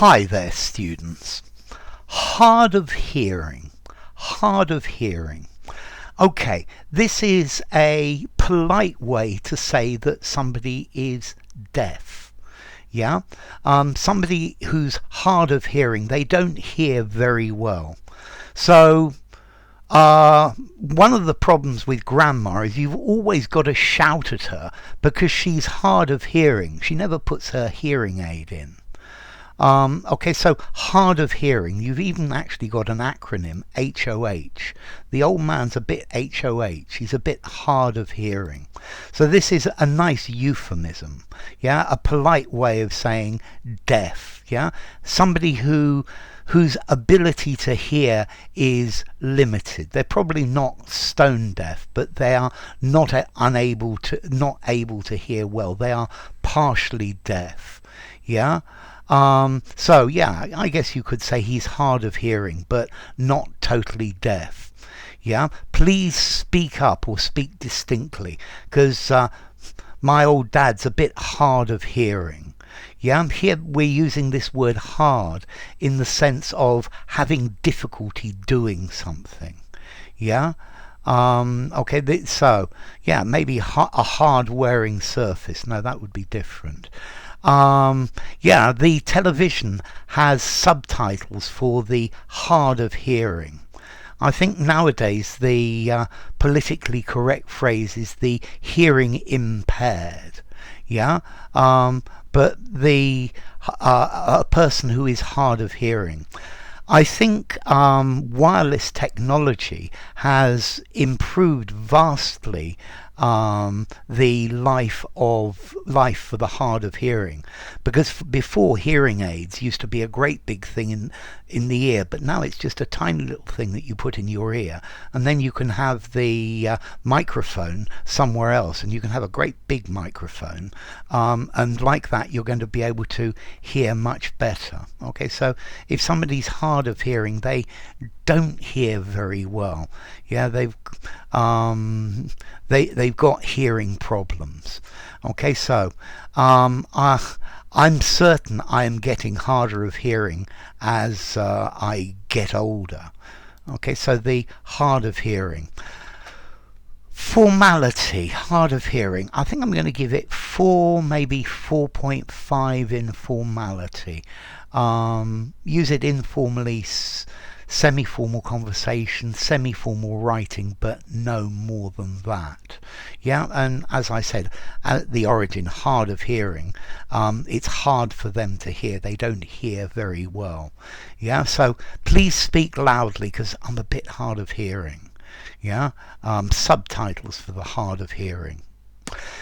Hi there, students. Hard of hearing. Hard of hearing. Okay, this is a polite way to say that somebody is deaf. Yeah? Somebody who's hard of hearing, they don't hear very well. So, one of the problems with grandma is you've always got to shout at her because she's hard of hearing. She never puts her hearing aid in. Okay, so hard of hearing. You've even actually got an acronym, HOH. The old man's a bit HOH. He's a bit hard of hearing. So this is a nice euphemism, yeah, a polite way of saying deaf, yeah, somebody whose ability to hear is limited. They're probably not stone deaf, but they are not able to hear well. They are partially deaf, yeah. So yeah, I guess you could say he's hard of hearing, but not totally deaf. Yeah, please speak up or speak distinctly, because my old dad's a bit hard of hearing. Yeah, here we're using this word hard in the sense of having difficulty doing something. Yeah. Okay, so yeah, maybe a hard wearing surface. No, that would be different. Yeah, the television has subtitles for the hard of hearing. I think nowadays the politically correct phrase is the hearing impaired. Yeah, but a person who is hard of hearing. I think wireless technology has improved vastly the life for the hard of hearing, because before, hearing aids used to be a great big thing in the ear, but now it's just a tiny little thing that you put in your ear, and then you can have the microphone somewhere else, and you can have a great big microphone, and like that you're going to be able to hear much better. Okay, so if somebody's hard of hearing, they don't hear very well. Yeah, they've got hearing problems. Okay, so I'm certain I am getting harder of hearing as I get older. Okay, so the hard of hearing. Formality, hard of hearing. I think I'm going to give it 4, maybe 4.5 in formality. Use it informally, semi-formal conversation, semi-formal writing, but no more than that. Yeah, and as I said, at the origin, hard of hearing, it's hard for them to hear. They don't hear very well. Yeah, so please speak loudly because I'm a bit hard of hearing. Yeah, subtitles for the hard of hearing.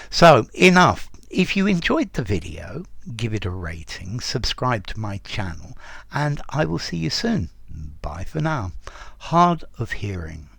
So enough. If you enjoyed the video, give it a rating, subscribe to my channel, and I will see you soon. Bye for now. Hard of hearing.